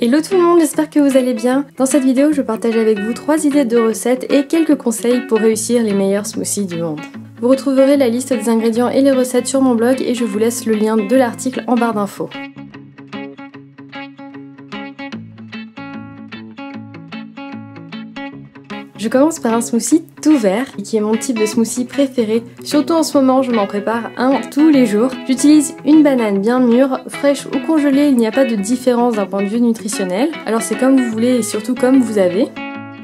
Hello tout le monde, j'espère que vous allez bien. Dans cette vidéo, je partage avec vous 3 idées de recettes et quelques conseils pour réussir les meilleurs smoothies du monde. Vous retrouverez la liste des ingrédients et les recettes sur mon blog et je vous laisse le lien de l'article en barre d'infos. Je commence par un smoothie tout vert, qui est mon type de smoothie préféré. Surtout en ce moment, je m'en prépare un tous les jours. J'utilise une banane bien mûre, fraîche ou congelée, il n'y a pas de différence d'un point de vue nutritionnel. Alors c'est comme vous voulez et surtout comme vous avez.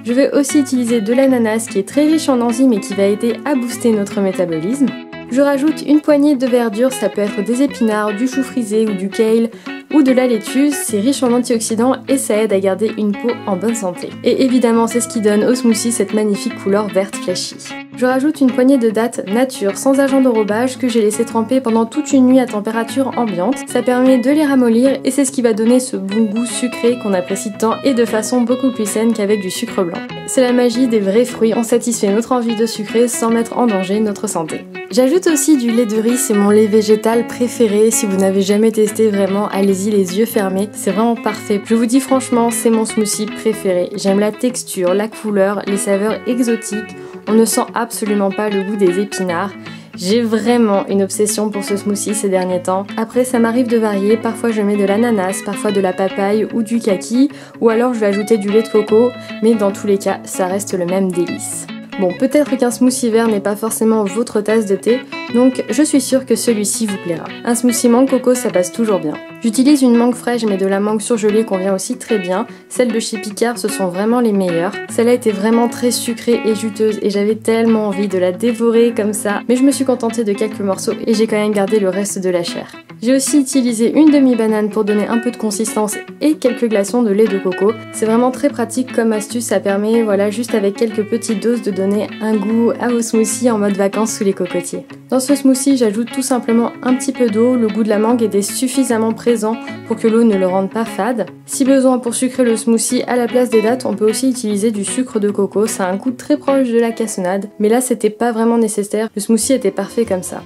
Je vais aussi utiliser de l'ananas qui est très riche en enzymes et qui va aider à booster notre métabolisme. Je rajoute une poignée de verdure, ça peut être des épinards, du chou frisé ou du kale ou de la laitue, c'est riche en antioxydants et ça aide à garder une peau en bonne santé. Et évidemment, c'est ce qui donne au smoothie cette magnifique couleur verte flashy. Je rajoute une poignée de dattes nature sans agent d'enrobage que j'ai laissé tremper pendant toute une nuit à température ambiante. Ça permet de les ramollir et c'est ce qui va donner ce bon goût sucré qu'on apprécie tant et de façon beaucoup plus saine qu'avec du sucre blanc. C'est la magie des vrais fruits, on satisfait notre envie de sucrer sans mettre en danger notre santé. J'ajoute aussi du lait de riz, c'est mon lait végétal préféré. Si vous n'avez jamais testé, vraiment, allez-y les yeux fermés, c'est vraiment parfait. Je vous dis franchement, c'est mon smoothie préféré. J'aime la texture, la couleur, les saveurs exotiques. On ne sent absolument pas le goût des épinards. J'ai vraiment une obsession pour ce smoothie ces derniers temps. Après, ça m'arrive de varier, parfois je mets de l'ananas, parfois de la papaye ou du kaki, ou alors je vais ajouter du lait de coco, mais dans tous les cas, ça reste le même délice. Bon, peut-être qu'un smoothie vert n'est pas forcément votre tasse de thé, donc je suis sûre que celui-ci vous plaira. Un smoothie mangue coco, ça passe toujours bien. J'utilise une mangue fraîche, mais de la mangue surgelée convient aussi très bien. Celles de chez Picard, ce sont vraiment les meilleures. Celle-là était vraiment très sucrée et juteuse et j'avais tellement envie de la dévorer comme ça, mais je me suis contentée de quelques morceaux et j'ai quand même gardé le reste de la chair. J'ai aussi utilisé une demi-banane pour donner un peu de consistance et quelques glaçons de lait de coco. C'est vraiment très pratique comme astuce, ça permet, voilà, juste avec quelques petites doses de donner un goût à vos smoothies en mode vacances sous les cocotiers. Dans ce smoothie, j'ajoute tout simplement un petit peu d'eau, le goût de la mangue était suffisamment présent pour que l'eau ne le rende pas fade. Si besoin pour sucrer le smoothie à la place des dattes, on peut aussi utiliser du sucre de coco, ça a un goût très proche de la cassonade, mais là c'était pas vraiment nécessaire, le smoothie était parfait comme ça.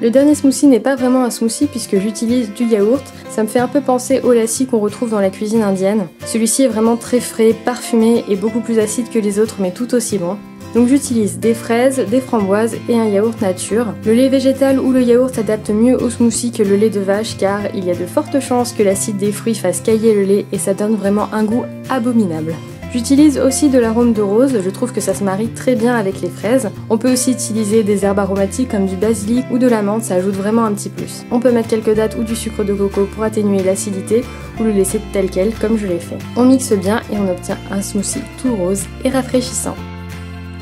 Le dernier smoothie n'est pas vraiment un smoothie puisque j'utilise du yaourt. Ça me fait un peu penser au lassi qu'on retrouve dans la cuisine indienne. Celui-ci est vraiment très frais, parfumé et beaucoup plus acide que les autres mais tout aussi bon. Donc j'utilise des fraises, des framboises et un yaourt nature. Le lait végétal ou le yaourt s'adapte mieux au smoothie que le lait de vache car il y a de fortes chances que l'acide des fruits fasse cailler le lait et ça donne vraiment un goût abominable. J'utilise aussi de l'arôme de rose, je trouve que ça se marie très bien avec les fraises. On peut aussi utiliser des herbes aromatiques comme du basilic ou de la menthe, ça ajoute vraiment un petit plus. On peut mettre quelques dattes ou du sucre de coco pour atténuer l'acidité ou le laisser tel quel comme je l'ai fait. On mixe bien et on obtient un smoothie tout rose et rafraîchissant.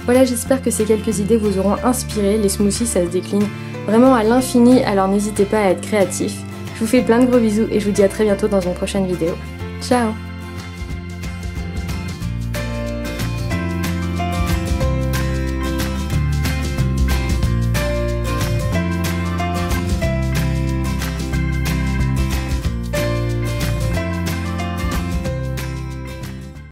Voilà, j'espère que ces quelques idées vous auront inspiré. Les smoothies, ça se décline vraiment à l'infini, alors n'hésitez pas à être créatif. Je vous fais plein de gros bisous et je vous dis à très bientôt dans une prochaine vidéo. Ciao!